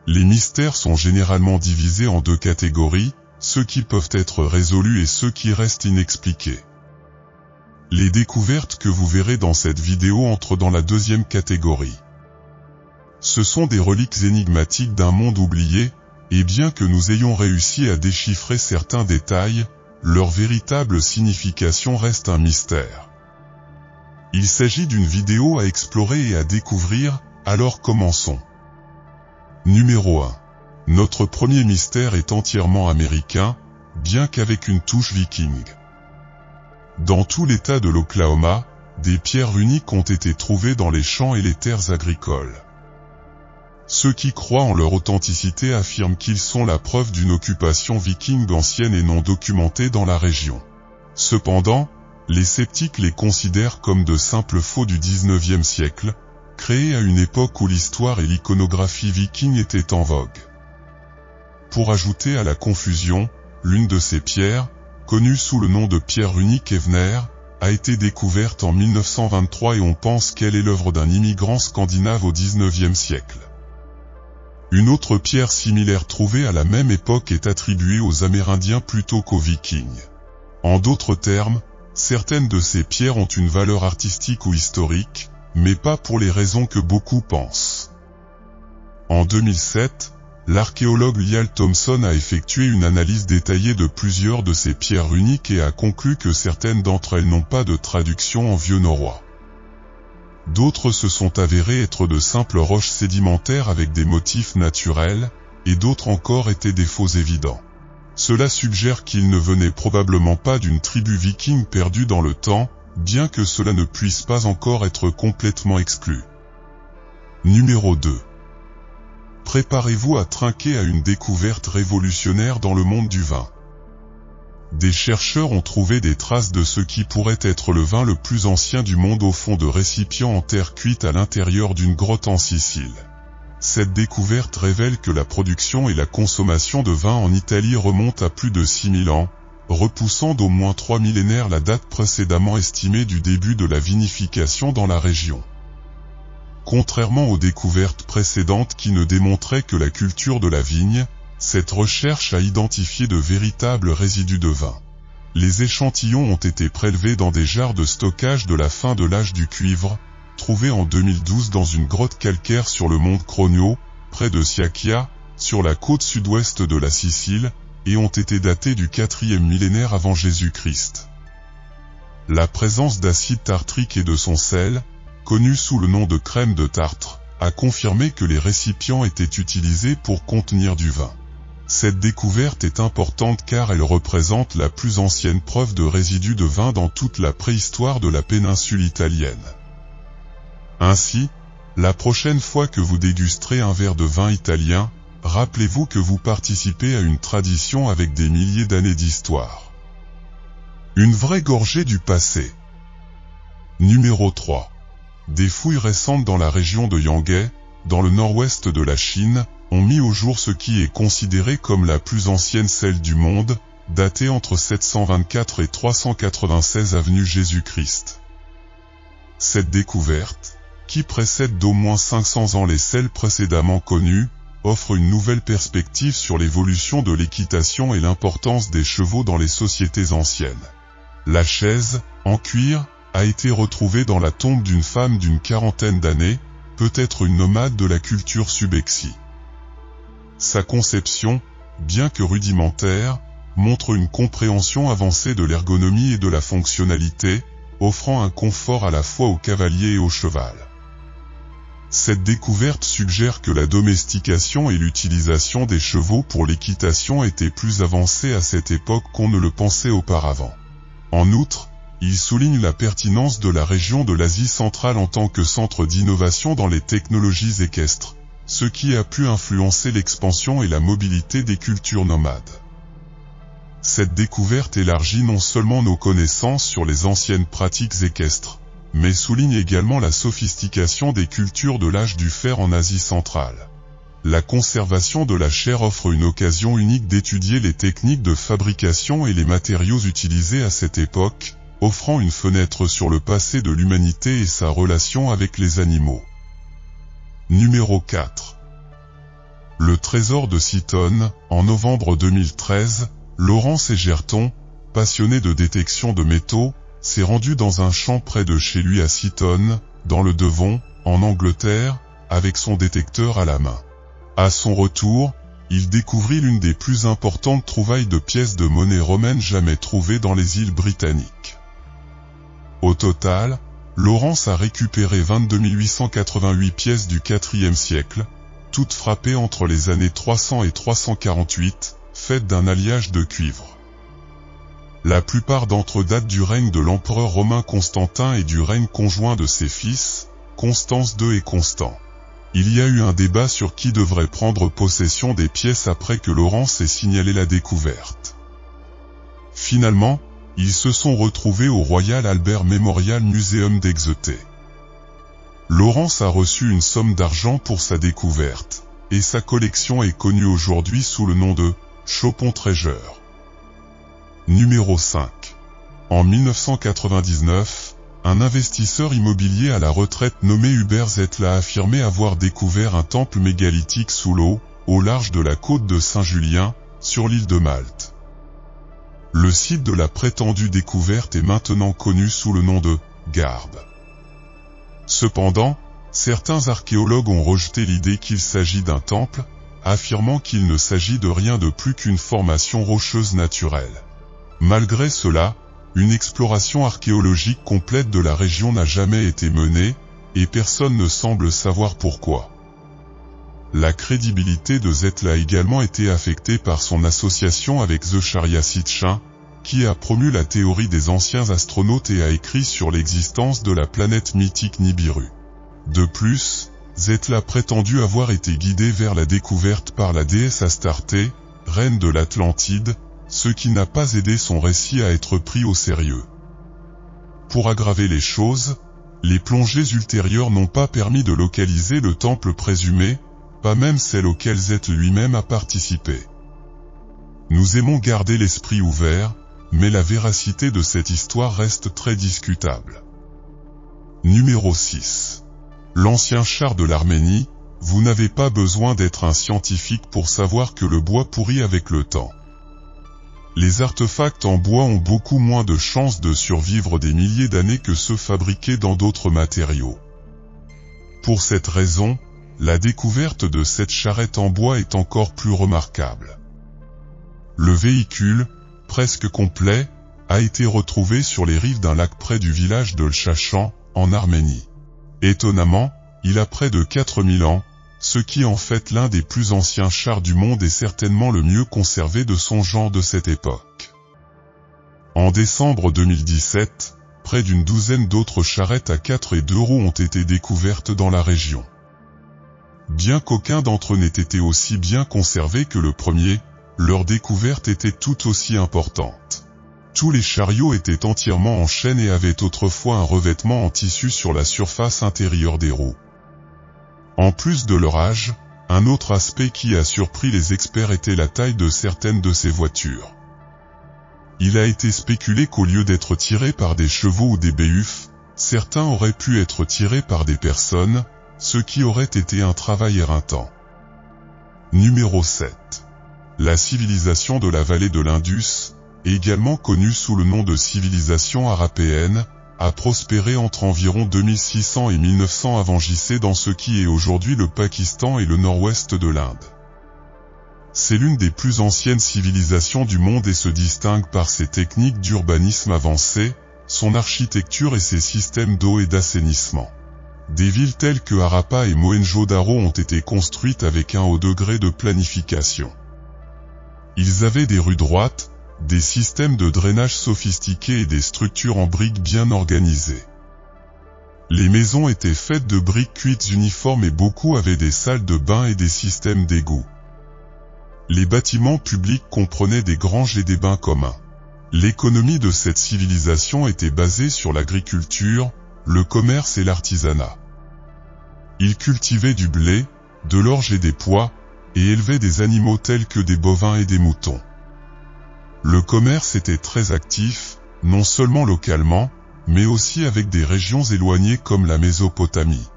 Les mystères sont généralement divisés en deux catégories, ceux qui peuvent être résolus et ceux qui restent inexpliqués. Les découvertes que vous verrez dans cette vidéo entrent dans la deuxième catégorie. Ce sont des reliques énigmatiques d'un monde oublié, et bien que nous ayons réussi à déchiffrer certains détails, leur véritable signification reste un mystère. Il s'agit d'une vidéo à explorer et à découvrir, alors commençons. Numéro 1. Notre premier mystère est entièrement américain, bien qu'avec une touche viking. Dans tout l'État de l'Oklahoma, des pierres uniques ont été trouvées dans les champs et les terres agricoles. Ceux qui croient en leur authenticité affirment qu'ils sont la preuve d'une occupation viking ancienne et non documentée dans la région. Cependant, les sceptiques les considèrent comme de simples faux du XIXe siècle, créés à une époque où l'histoire et l'iconographie viking étaient en vogue. Pour ajouter à la confusion, l'une de ces pierres, connue sous le nom de pierre unique Evner, a été découverte en 1923 et on pense qu'elle est l'œuvre d'un immigrant scandinave au XIXe siècle. Une autre pierre similaire trouvée à la même époque est attribuée aux Amérindiens plutôt qu'aux Vikings. En d'autres termes, certaines de ces pierres ont une valeur artistique ou historique, mais pas pour les raisons que beaucoup pensent. En 2007, l'archéologue Lyall Thompson a effectué une analyse détaillée de plusieurs de ces pierres uniques et a conclu que certaines d'entre elles n'ont pas de traduction en vieux norrois. D'autres se sont avérées être de simples roches sédimentaires avec des motifs naturels, et d'autres encore étaient des faux évidents. Cela suggère qu'ils ne venaient probablement pas d'une tribu viking perdue dans le temps, bien que cela ne puisse pas encore être complètement exclu. Numéro 2. Préparez-vous à trinquer à une découverte révolutionnaire dans le monde du vin. Des chercheurs ont trouvé des traces de ce qui pourrait être le vin le plus ancien du monde au fond de récipients en terre cuite à l'intérieur d'une grotte en Sicile. Cette découverte révèle que la production et la consommation de vin en Italie remontent à plus de 6000 ans, repoussant d'au moins 3 millénaires la date précédemment estimée du début de la vinification dans la région. Contrairement aux découvertes précédentes qui ne démontraient que la culture de la vigne, cette recherche a identifié de véritables résidus de vin. Les échantillons ont été prélevés dans des jarres de stockage de la fin de l'âge du cuivre, trouvés en 2012 dans une grotte calcaire sur le mont Cronio, près de Sciacchia, sur la côte sud-ouest de la Sicile, et ont été datés du 4e millénaire avant Jésus-Christ. La présence d'acide tartrique et de son sel, connu sous le nom de crème de tartre, a confirmé que les récipients étaient utilisés pour contenir du vin. Cette découverte est importante car elle représente la plus ancienne preuve de résidus de vin dans toute la préhistoire de la péninsule italienne. Ainsi, la prochaine fois que vous dégusterez un verre de vin italien, rappelez-vous que vous participez à une tradition avec des milliers d'années d'histoire. Une vraie gorgée du passé. Numéro 3. Des fouilles récentes dans la région de Yanghe, dans le nord-ouest de la Chine, ont mis au jour ce qui est considéré comme la plus ancienne selle du monde, datée entre 724 et 396 avenue Jésus-Christ. Cette découverte, qui précède d'au moins 500 ans les selles précédemment connues, offre une nouvelle perspective sur l'évolution de l'équitation et l'importance des chevaux dans les sociétés anciennes. La chaise, en cuir, a été retrouvée dans la tombe d'une femme d'une quarantaine d'années, peut-être une nomade de la culture Subexi. Sa conception, bien que rudimentaire, montre une compréhension avancée de l'ergonomie et de la fonctionnalité, offrant un confort à la fois au cavalier et au cheval. Cette découverte suggère que la domestication et l'utilisation des chevaux pour l'équitation étaient plus avancées à cette époque qu'on ne le pensait auparavant. En outre, il souligne la pertinence de la région de l'Asie centrale en tant que centre d'innovation dans les technologies équestres, ce qui a pu influencer l'expansion et la mobilité des cultures nomades. Cette découverte élargit non seulement nos connaissances sur les anciennes pratiques équestres, mais souligne également la sophistication des cultures de l'âge du fer en Asie centrale. La conservation de la chair offre une occasion unique d'étudier les techniques de fabrication et les matériaux utilisés à cette époque, offrant une fenêtre sur le passé de l'humanité et sa relation avec les animaux. Numéro 4. Le Le trésor de Seaton, en novembre 2013, Laurence Egerton, passionné de détection de métaux, s'est rendu dans un champ près de chez lui à Seaton, dans le Devon, en Angleterre, avec son détecteur à la main. À son retour, il découvrit l'une des plus importantes trouvailles de pièces de monnaie romaine jamais trouvées dans les îles britanniques. Au total, Laurence a récupéré 22 888 pièces du IVe siècle, toutes frappées entre les années 300 et 348, faites d'un alliage de cuivre. La plupart d'entre eux datent du règne de l'empereur romain Constantin et du règne conjoint de ses fils, Constance II et Constant. Il y a eu un débat sur qui devrait prendre possession des pièces après que Laurence ait signalé la découverte. Finalement, ils se sont retrouvés au Royal Albert Memorial Museum d'Exeter. Laurence a reçu une somme d'argent pour sa découverte, et sa collection est connue aujourd'hui sous le nom de Chopon Treasure. Numéro 5. En 1999, un investisseur immobilier à la retraite nommé Hubert Zettler a affirmé avoir découvert un temple mégalithique sous l'eau, au large de la côte de Saint-Julien, sur l'île de Malte. Le site de la prétendue découverte est maintenant connu sous le nom de Garde. Cependant, certains archéologues ont rejeté l'idée qu'il s'agit d'un temple, affirmant qu'il ne s'agit de rien de plus qu'une formation rocheuse naturelle. Malgré cela, une exploration archéologique complète de la région n'a jamais été menée, et personne ne semble savoir pourquoi. La crédibilité de Zettler a également été affectée par son association avec Zecharia Sitchin, qui a promu la théorie des anciens astronautes et a écrit sur l'existence de la planète mythique Nibiru. De plus, Zettler a prétendu avoir été guidé vers la découverte par la déesse Astarté, reine de l'Atlantide, ce qui n'a pas aidé son récit à être pris au sérieux. Pour aggraver les choses, les plongées ultérieures n'ont pas permis de localiser le temple présumé, pas même celle auquel Zettler lui-même a participé. Nous aimons garder l'esprit ouvert, mais la véracité de cette histoire reste très discutable. Numéro 6. L'ancien char de l'Arménie, vous n'avez pas besoin d'être un scientifique pour savoir que le bois pourrit avec le temps. Les artefacts en bois ont beaucoup moins de chances de survivre des milliers d'années que ceux fabriqués dans d'autres matériaux. Pour cette raison, la découverte de cette charrette en bois est encore plus remarquable. Le véhicule, presque complet, a été retrouvé sur les rives d'un lac près du village de Lchachan, en Arménie. Étonnamment, il a près de 4000 ans, ce qui en fait l'un des plus anciens chars du monde et certainement le mieux conservé de son genre de cette époque. En décembre 2017, près d'une douzaine d'autres charrettes à 4 et 2 roues ont été découvertes dans la région. Bien qu'aucun d'entre eux n'ait été aussi bien conservé que le premier, leur découverte était tout aussi importante. Tous les chariots étaient entièrement en chêne et avaient autrefois un revêtement en tissu sur la surface intérieure des roues. En plus de leur âge, un autre aspect qui a surpris les experts était la taille de certaines de ces voitures. Il a été spéculé qu'au lieu d'être tirés par des chevaux ou des béhufs, certains auraient pu être tirés par des personnes, ce qui aurait été un travail éreintant. Numéro 7. La civilisation de la vallée de l'Indus, également connue sous le nom de civilisation harapéenne, a prospéré entre environ 2600 et 1900 avant JC dans ce qui est aujourd'hui le Pakistan et le nord-ouest de l'Inde. C'est l'une des plus anciennes civilisations du monde et se distingue par ses techniques d'urbanisme avancées, son architecture et ses systèmes d'eau et d'assainissement. Des villes telles que Harappa et Mohenjo-Daro ont été construites avec un haut degré de planification. Ils avaient des rues droites, des systèmes de drainage sophistiqués et des structures en briques bien organisées. Les maisons étaient faites de briques cuites uniformes et beaucoup avaient des salles de bain et des systèmes d'égouts. Les bâtiments publics comprenaient des granges et des bains communs. L'économie de cette civilisation était basée sur l'agriculture, le commerce et l'artisanat. Ils cultivaient du blé, de l'orge et des pois, et élevaient des animaux tels que des bovins et des moutons. Le commerce était très actif, non seulement localement, mais aussi avec des régions éloignées comme la Mésopotamie.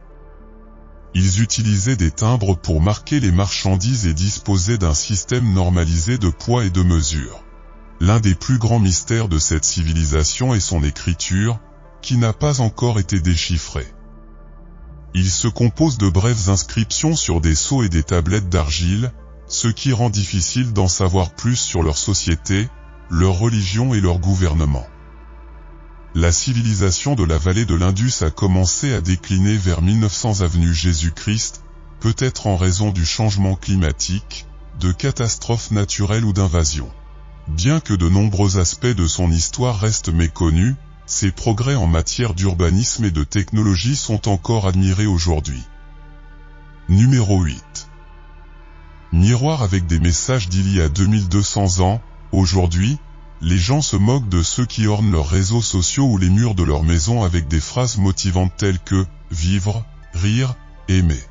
Ils utilisaient des timbres pour marquer les marchandises et disposaient d'un système normalisé de poids et de mesure. L'un des plus grands mystères de cette civilisation est son écriture, qui n'a pas encore été déchiffrée. Il se compose de brèves inscriptions sur des sceaux et des tablettes d'argile, ce qui rend difficile d'en savoir plus sur leur société, leur religion et leur gouvernement. La civilisation de la vallée de l'Indus a commencé à décliner vers 1900 avenue Jésus-Christ, peut-être en raison du changement climatique, de catastrophes naturelles ou d'invasions. Bien que de nombreux aspects de son histoire restent méconnus, ses progrès en matière d'urbanisme et de technologie sont encore admirés aujourd'hui. Numéro 8. Miroir avec des messages d'il y a 2200 ans, aujourd'hui, les gens se moquent de ceux qui ornent leurs réseaux sociaux ou les murs de leur maison avec des phrases motivantes telles que « vivre, rire, aimer ».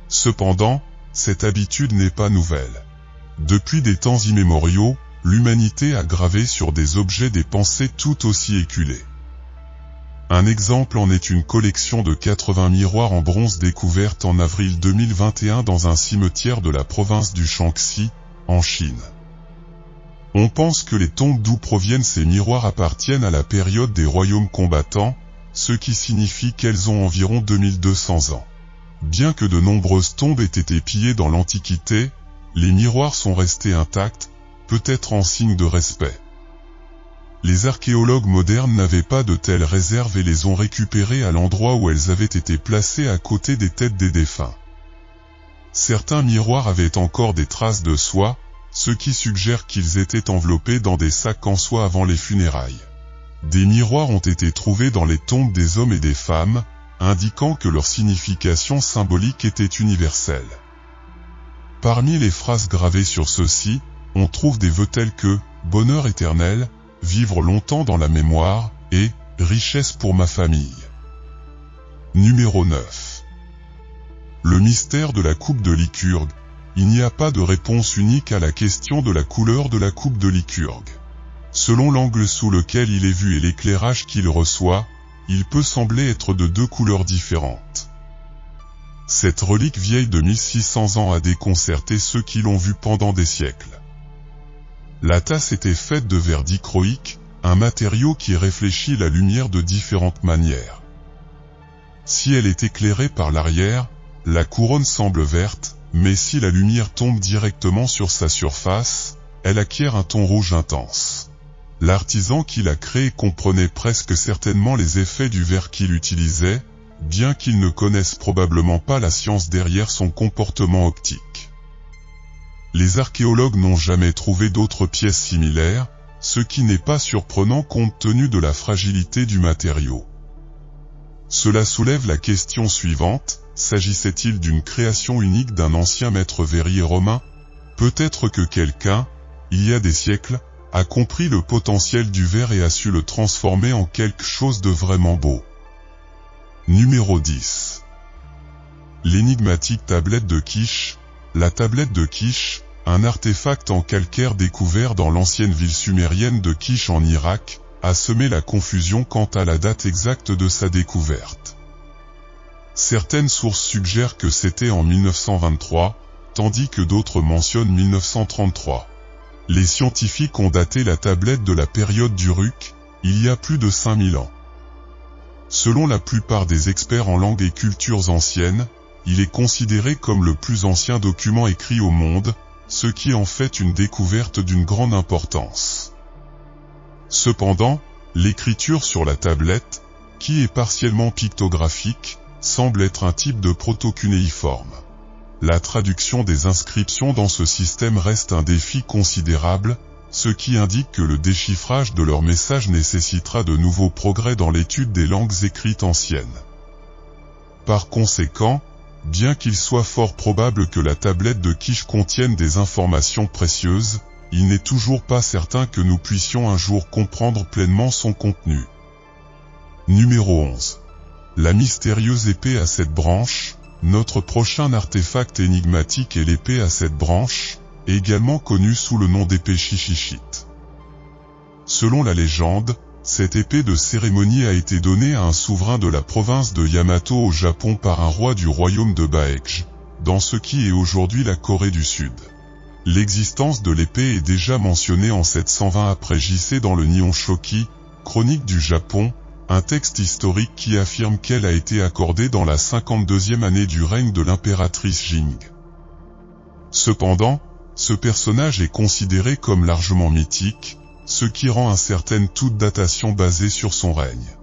Cependant, cette habitude n'est pas nouvelle. Depuis des temps immémoriaux, l'humanité a gravé sur des objets des pensées tout aussi éculées. Un exemple en est une collection de 80 miroirs en bronze découverte en avril 2021 dans un cimetière de la province du Shaanxi, en Chine. On pense que les tombes d'où proviennent ces miroirs appartiennent à la période des royaumes combattants, ce qui signifie qu'elles ont environ 2200 ans. Bien que de nombreuses tombes aient été pillées dans l'Antiquité, les miroirs sont restés intacts, peut-être en signe de respect. Les archéologues modernes n'avaient pas de telles réserves et les ont récupérées à l'endroit où elles avaient été placées à côté des têtes des défunts. Certains miroirs avaient encore des traces de soie, ce qui suggère qu'ils étaient enveloppés dans des sacs en soie avant les funérailles. Des miroirs ont été trouvés dans les tombes des hommes et des femmes, indiquant que leur signification symbolique était universelle. Parmi les phrases gravées sur ceux-ci, on trouve des vœux tels que « bonheur éternel »,« vivre longtemps dans la mémoire » et « richesse pour ma famille ». Numéro 9. Le mystère de la coupe de Lycurgue. Il n'y a pas de réponse unique à la question de la couleur de la coupe de Lycurgue. Selon l'angle sous lequel il est vu et l'éclairage qu'il reçoit, il peut sembler être de deux couleurs différentes. Cette relique vieille de 1600 ans a déconcerté ceux qui l'ont vue pendant des siècles. La tasse était faite de verre dichroïque, un matériau qui réfléchit la lumière de différentes manières. Si elle est éclairée par l'arrière, la couronne semble verte, mais si la lumière tombe directement sur sa surface, elle acquiert un ton rouge intense. L'artisan qui l'a créée comprenait presque certainement les effets du verre qu'il utilisait, bien qu'il ne connaisse probablement pas la science derrière son comportement optique. Les archéologues n'ont jamais trouvé d'autres pièces similaires, ce qui n'est pas surprenant compte tenu de la fragilité du matériau. Cela soulève la question suivante: s'agissait-il d'une création unique d'un ancien maître verrier romain? Peut-être que quelqu'un, il y a des siècles, a compris le potentiel du verre et a su le transformer en quelque chose de vraiment beau. Numéro 10. L'énigmatique tablette de Kish. La tablette de Kish, un artefact en calcaire découvert dans l'ancienne ville sumérienne de Kish en Irak, a semé la confusion quant à la date exacte de sa découverte. Certaines sources suggèrent que c'était en 1923, tandis que d'autres mentionnent 1933. Les scientifiques ont daté la tablette de la période d'Uruk, il y a plus de 5000 ans. Selon la plupart des experts en langues et cultures anciennes, il est considéré comme le plus ancien document écrit au monde, ce qui en fait une découverte d'une grande importance. Cependant, l'écriture sur la tablette, qui est partiellement pictographique, semble être un type de proto-cunéiforme. La traduction des inscriptions dans ce système reste un défi considérable, ce qui indique que le déchiffrage de leurs messages nécessitera de nouveaux progrès dans l'étude des langues écrites anciennes. Par conséquent, bien qu'il soit fort probable que la tablette de Kish contienne des informations précieuses, il n'est toujours pas certain que nous puissions un jour comprendre pleinement son contenu. Numéro 11. La mystérieuse épée à 7 branches. Notre prochain artefact énigmatique est l'épée à 7 branches, également connue sous le nom d'épée Chichichite. Selon la légende, cette épée de cérémonie a été donnée à un souverain de la province de Yamato au Japon par un roi du royaume de Baekje, dans ce qui est aujourd'hui la Corée du Sud. L'existence de l'épée est déjà mentionnée en 720 après JC dans le Nihon Shoki, chronique du Japon, un texte historique qui affirme qu'elle a été accordée dans la 52e année du règne de l'impératrice Jing. Cependant, ce personnage est considéré comme largement mythique, ce qui rend incertaine toute datation basée sur son règne.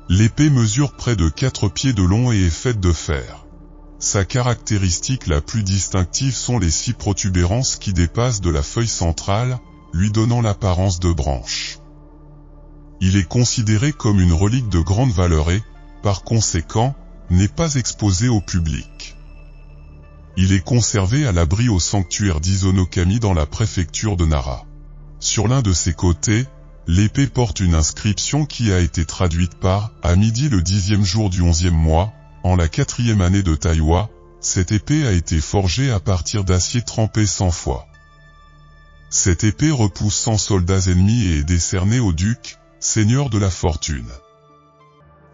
L'épée mesure près de 4 pieds de long et est faite de fer. Sa caractéristique la plus distinctive sont les 6 protubérances qui dépassent de la feuille centrale, lui donnant l'apparence de branches. Il est considéré comme une relique de grande valeur et, par conséquent, n'est pas exposé au public. Il est conservé à l'abri au sanctuaire d'Izonokami dans la préfecture de Nara. Sur l'un de ses côtés, l'épée porte une inscription qui a été traduite par « À midi le 10e jour du 11e mois, en la 4e année de Taïwa, cette épée a été forgée à partir d'acier trempé 100 fois. Cette épée repousse 100 soldats ennemis et est décernée au duc, seigneur de la fortune. »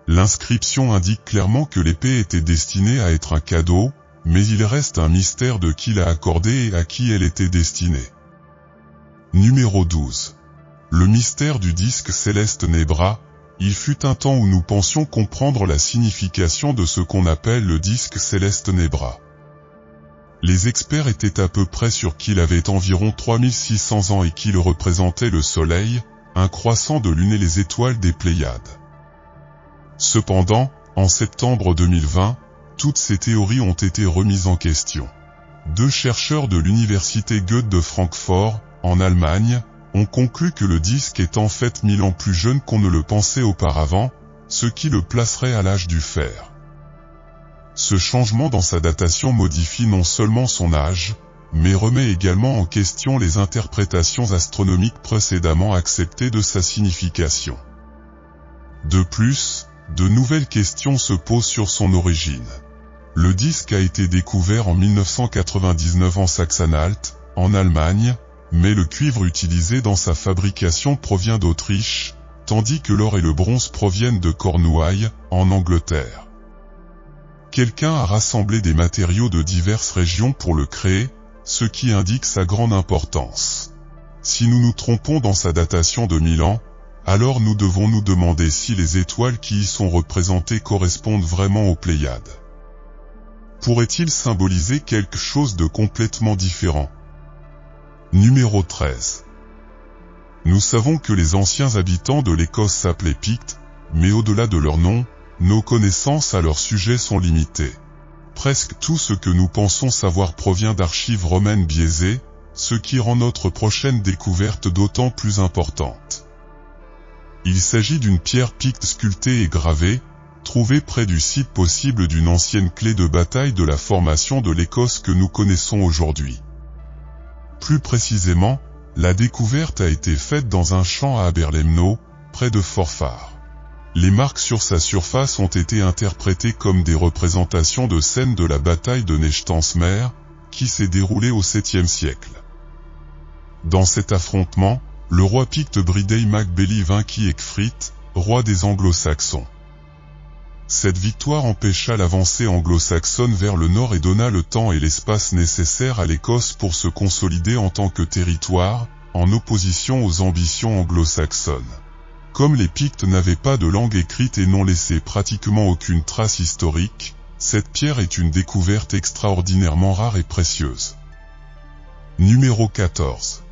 L'inscription indique clairement que l'épée était destinée à être un cadeau, mais il reste un mystère de qui l'a accordée et à qui elle était destinée. Numéro 12. Le mystère du disque céleste Nebra. Il fut un temps où nous pensions comprendre la signification de ce qu'on appelle le disque céleste Nebra. Les experts étaient à peu près sûrs qu'il avait environ 3600 ans et qu'il représentait le Soleil, un croissant de lune et les étoiles des Pléiades. Cependant, en septembre 2020, toutes ces théories ont été remises en question. 2 chercheurs de l'université Goethe de Francfort, en Allemagne, ont conclu que le disque est en fait 1000 ans plus jeune qu'on ne le pensait auparavant, ce qui le placerait à l'âge du fer. Ce changement dans sa datation modifie non seulement son âge, mais remet également en question les interprétations astronomiques précédemment acceptées de sa signification. De plus, de nouvelles questions se posent sur son origine. Le disque a été découvert en 1999 en Saxe-Anhalt, en Allemagne, mais le cuivre utilisé dans sa fabrication provient d'Autriche, tandis que l'or et le bronze proviennent de Cornouailles, en Angleterre. Quelqu'un a rassemblé des matériaux de diverses régions pour le créer, ce qui indique sa grande importance. Si nous nous trompons dans sa datation de 1000 ans, alors nous devons nous demander si les étoiles qui y sont représentées correspondent vraiment aux Pléiades. Pourrait-il symboliser quelque chose de complètement différent? Numéro 13. Nous savons que les anciens habitants de l'Écosse s'appelaient Pictes, mais au-delà de leur nom, nos connaissances à leur sujet sont limitées. Presque tout ce que nous pensons savoir provient d'archives romaines biaisées, ce qui rend notre prochaine découverte d'autant plus importante. Il s'agit d'une pierre picte sculptée et gravée, trouvée près du site possible d'une ancienne clé de bataille de la formation de l'Écosse que nous connaissons aujourd'hui. Plus précisément, la découverte a été faite dans un champ à Aberlemno, près de Forfar. Les marques sur sa surface ont été interprétées comme des représentations de scènes de la bataille de Nechtansmer, qui s'est déroulée au 7e siècle. Dans cet affrontement, le roi picte Bridey mac Bailly vainquit Ecgfrith, roi des Anglo-Saxons. Cette victoire empêcha l'avancée anglo-saxonne vers le nord et donna le temps et l'espace nécessaires à l'Écosse pour se consolider en tant que territoire, en opposition aux ambitions anglo-saxonnes. Comme les Pictes n'avaient pas de langue écrite et n'ont laissé pratiquement aucune trace historique, cette pierre est une découverte extraordinairement rare et précieuse. Numéro 14.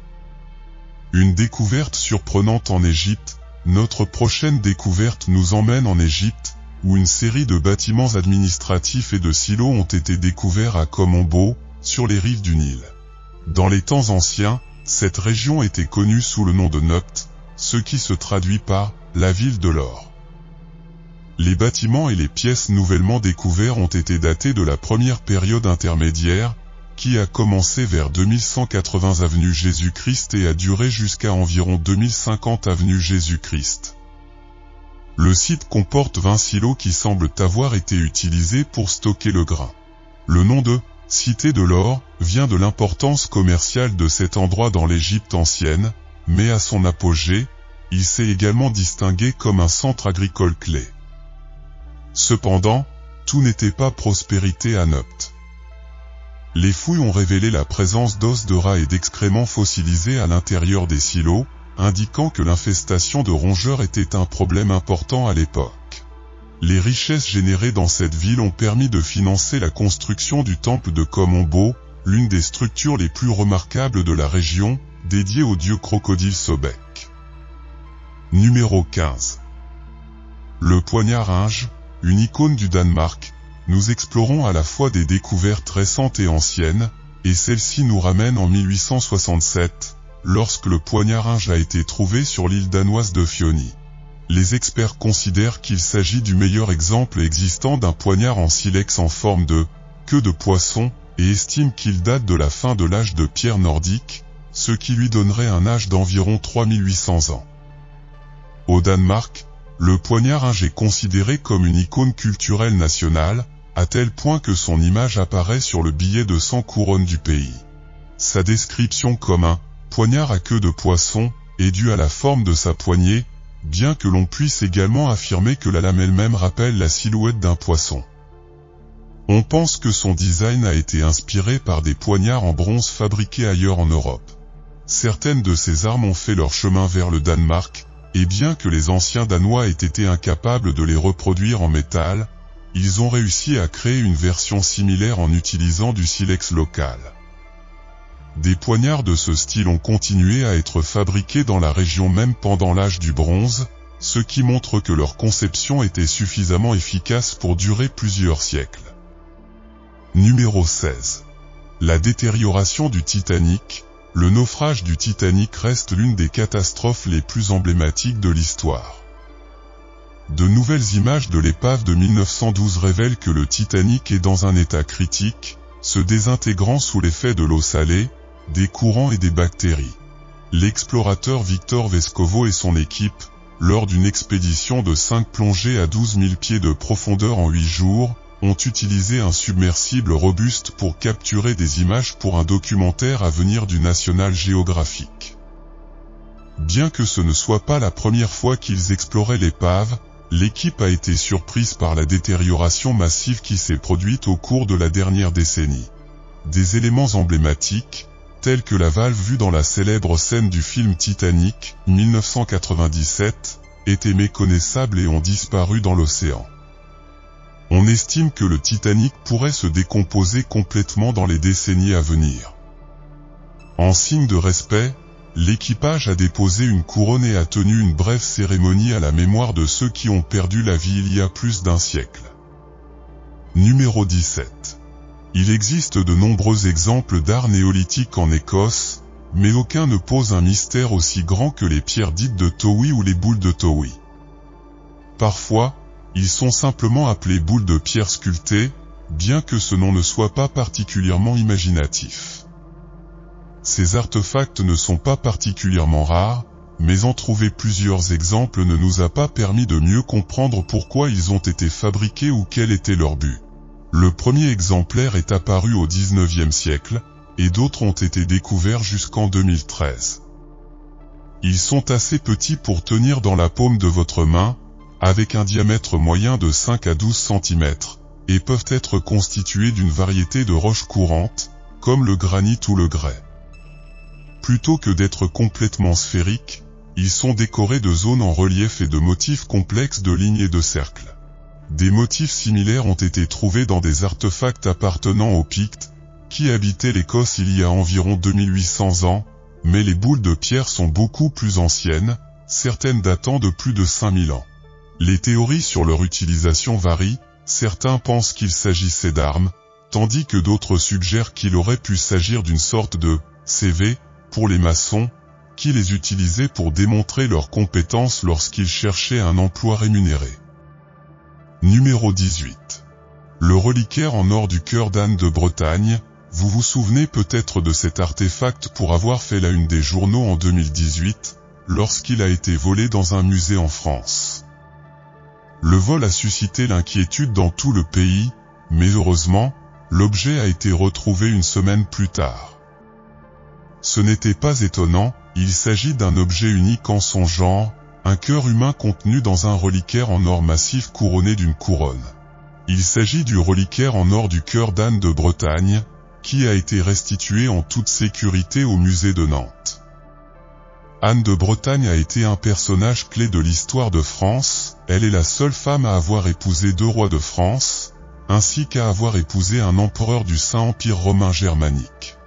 Une découverte surprenante en Égypte. Notre prochaine découverte nous emmène en Égypte, où une série de bâtiments administratifs et de silos ont été découverts à Komombo, sur les rives du Nil. Dans les temps anciens, cette région était connue sous le nom de Nopt, ce qui se traduit par « la ville de l'or ». Les bâtiments et les pièces nouvellement découverts ont été datés de la première période intermédiaire, qui a commencé vers 2180 avenue Jésus-Christ et a duré jusqu'à environ 2050 avenue Jésus-Christ. Le site comporte 20 silos qui semblent avoir été utilisés pour stocker le grain. Le nom de « Cité de l'or » vient de l'importance commerciale de cet endroit dans l'Égypte ancienne, mais à son apogée, il s'est également distingué comme un centre agricole clé. Cependant, tout n'était pas prospérité à Nopt. Les fouilles ont révélé la présence d'os de rats et d'excréments fossilisés à l'intérieur des silos, indiquant que l'infestation de rongeurs était un problème important à l'époque. Les richesses générées dans cette ville ont permis de financer la construction du temple de Kom-Ombo, l'une des structures les plus remarquables de la région, dédiée au dieu crocodile Sobek. Numéro 15. Le poignard Inge, une icône du Danemark. Nous explorons à la fois des découvertes récentes et anciennes, et celle-ci nous ramène en 1867, lorsque le poignard Inge a été trouvé sur l'île danoise de Fioni. Les experts considèrent qu'il s'agit du meilleur exemple existant d'un poignard en silex en forme de queue de poisson, et estiment qu'il date de la fin de l'âge de pierre nordique, ce qui lui donnerait un âge d'environ 3800 ans. Au Danemark, le poignard Inge est considéré comme une icône culturelle nationale, à tel point que son image apparaît sur le billet de 100 couronnes du pays. Sa description comme un poignard à queue de poisson est due à la forme de sa poignée, bien que l'on puisse également affirmer que la lame elle-même rappelle la silhouette d'un poisson. On pense que son design a été inspiré par des poignards en bronze fabriqués ailleurs en Europe. Certaines de ces armes ont fait leur chemin vers le Danemark, et bien que les anciens Danois aient été incapables de les reproduire en métal, ils ont réussi à créer une version similaire en utilisant du silex local. Des poignards de ce style ont continué à être fabriqués dans la région même pendant l'âge du bronze, ce qui montre que leur conception était suffisamment efficace pour durer plusieurs siècles. Numéro 16. La détérioration du Titanic. Le naufrage du Titanic reste l'une des catastrophes les plus emblématiques de l'histoire. De nouvelles images de l'épave de 1912 révèlent que le Titanic est dans un état critique, se désintégrant sous l'effet de l'eau salée, des courants et des bactéries. L'explorateur Victor Vescovo et son équipe, lors d'une expédition de 5 plongées à 12 000 pieds de profondeur en 8 jours, ont utilisé un submersible robuste pour capturer des images pour un documentaire à venir du National Geographic. Bien que ce ne soit pas la première fois qu'ils exploraient l'épave, l'équipe a été surprise par la détérioration massive qui s'est produite au cours de la dernière décennie. Des éléments emblématiques, tels que la valve vue dans la célèbre scène du film Titanic, 1997, étaient méconnaissables et ont disparu dans l'océan. On estime que le Titanic pourrait se décomposer complètement dans les décennies à venir. En signe de respect, l'équipage a déposé une couronne et a tenu une brève cérémonie à la mémoire de ceux qui ont perdu la vie il y a plus d'un siècle. Numéro 17. Il existe de nombreux exemples d'art néolithique en Écosse, mais aucun ne pose un mystère aussi grand que les pierres dites de Towie ou les boules de Towie. Parfois, ils sont simplement appelés boules de pierre sculptées, bien que ce nom ne soit pas particulièrement imaginatif. Ces artefacts ne sont pas particulièrement rares, mais en trouver plusieurs exemples ne nous a pas permis de mieux comprendre pourquoi ils ont été fabriqués ou quel était leur but. Le premier exemplaire est apparu au XIXe siècle, et d'autres ont été découverts jusqu'en 2013. Ils sont assez petits pour tenir dans la paume de votre main, avec un diamètre moyen de 5 à 12 cm, et peuvent être constitués d'une variété de roches courantes, comme le granit ou le grès. Plutôt que d'être complètement sphériques, ils sont décorés de zones en relief et de motifs complexes de lignes et de cercles. Des motifs similaires ont été trouvés dans des artefacts appartenant aux Pictes, qui habitaient l'Écosse il y a environ 2800 ans, mais les boules de pierre sont beaucoup plus anciennes, certaines datant de plus de 5000 ans. Les théories sur leur utilisation varient, certains pensent qu'il s'agissait d'armes, tandis que d'autres suggèrent qu'il aurait pu s'agir d'une sorte de CV pour les maçons, qui les utilisaient pour démontrer leurs compétences lorsqu'ils cherchaient un emploi rémunéré. Numéro 18. Le reliquaire en or du cœur d'âne de Bretagne. Vous vous souvenez peut-être de cet artefact pour avoir fait la une des journaux en 2018, lorsqu'il a été volé dans un musée en France. Le vol a suscité l'inquiétude dans tout le pays, mais heureusement, l'objet a été retrouvé une semaine plus tard. Ce n'était pas étonnant, il s'agit d'un objet unique en son genre, un cœur humain contenu dans un reliquaire en or massif couronné d'une couronne. Il s'agit du reliquaire en or du cœur d'Anne de Bretagne, qui a été restitué en toute sécurité au musée de Nantes. Anne de Bretagne a été un personnage clé de l'histoire de France, elle est la seule femme à avoir épousé 2 rois de France, ainsi qu'à avoir épousé un empereur du Saint-Empire romain germanique.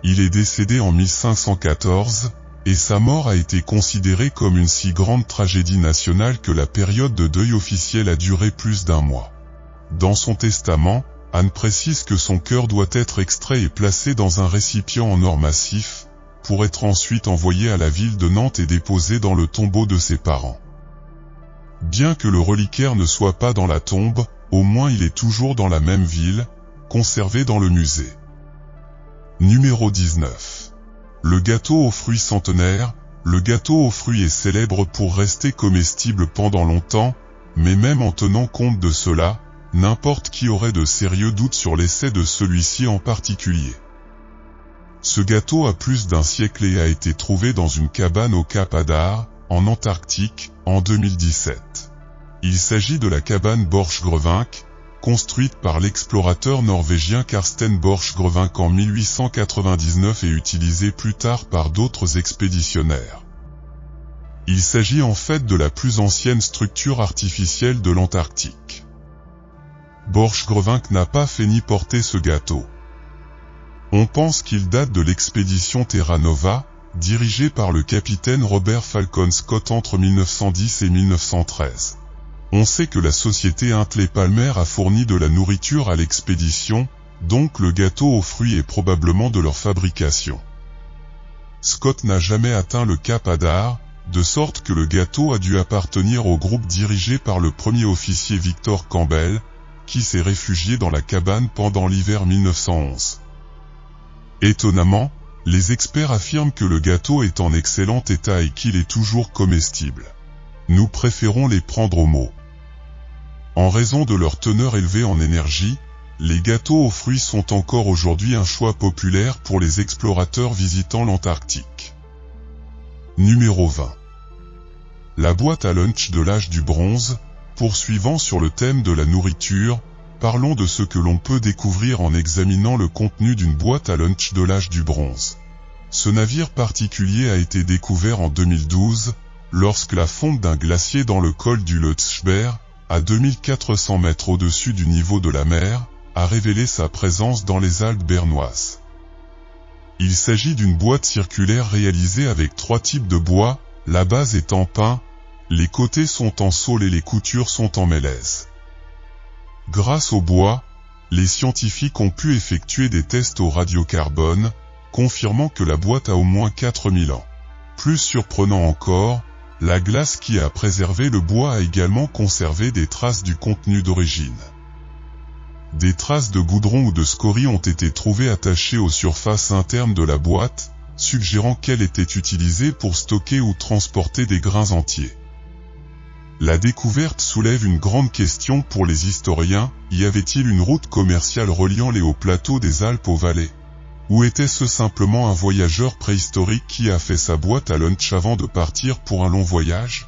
Il est décédé en 1514, et sa mort a été considérée comme une si grande tragédie nationale que la période de deuil officiel a duré plus d'1 mois. Dans son testament, Anne précise que son cœur doit être extrait et placé dans un récipient en or massif, pour être ensuite envoyé à la ville de Nantes et déposé dans le tombeau de ses parents. Bien que le reliquaire ne soit pas dans la tombe, au moins il est toujours dans la même ville, conservé dans le musée. Numéro 19. Le gâteau aux fruits centenaire. Le gâteau aux fruits est célèbre pour rester comestible pendant longtemps, mais même en tenant compte de cela, n'importe qui aurait de sérieux doutes sur l'essai de celui-ci en particulier. Ce gâteau a plus d'1 siècle et a été trouvé dans une cabane au Cap Adar, en Antarctique, en 2017. Il s'agit de la cabane Borchgrevink, construite par l'explorateur norvégien Karsten Borchgrevink en 1899 et utilisée plus tard par d'autres expéditionnaires. Il s'agit en fait de la plus ancienne structure artificielle de l'Antarctique. Borchgrevink n'a pas fait ni porter ce gâteau. On pense qu'il date de l'expédition Terra Nova, dirigée par le capitaine Robert Falcon Scott entre 1910 et 1913. On sait que la société Hinkley Palmer a fourni de la nourriture à l'expédition, donc le gâteau aux fruits est probablement de leur fabrication. Scott n'a jamais atteint le Cap Adar, de sorte que le gâteau a dû appartenir au groupe dirigé par le premier officier Victor Campbell, qui s'est réfugié dans la cabane pendant l'hiver 1911. Étonnamment, les experts affirment que le gâteau est en excellent état et qu'il est toujours comestible. Nous préférons les prendre au mot. En raison de leur teneur élevée en énergie, les gâteaux aux fruits sont encore aujourd'hui un choix populaire pour les explorateurs visitant l'Antarctique. Numéro 20. La boîte à lunch de l'âge du bronze. Poursuivant sur le thème de la nourriture, parlons de ce que l'on peut découvrir en examinant le contenu d'une boîte à lunch de l'âge du bronze. Ce navire particulier a été découvert en 2012, lorsque la fonte d'un glacier dans le col du Lötschberg, à 2400 mètres au-dessus du niveau de la mer, a révélé sa présence dans les Alpes bernoises. Il s'agit d'une boîte circulaire réalisée avec 3 types de bois, la base est en pin, les côtés sont en saule et les coutures sont en mélèze. Grâce au bois, les scientifiques ont pu effectuer des tests au radiocarbone, confirmant que la boîte a au moins 4000 ans. Plus surprenant encore, la glace qui a préservé le bois a également conservé des traces du contenu d'origine. Des traces de goudron ou de scorie ont été trouvées attachées aux surfaces internes de la boîte, suggérant qu'elle était utilisée pour stocker ou transporter des grains entiers. La découverte soulève une grande question pour les historiens, y avait-il une route commerciale reliant les hauts plateaux des Alpes aux vallées? Ou était-ce simplement un voyageur préhistorique qui a fait sa boîte à lunch avant de partir pour un long voyage?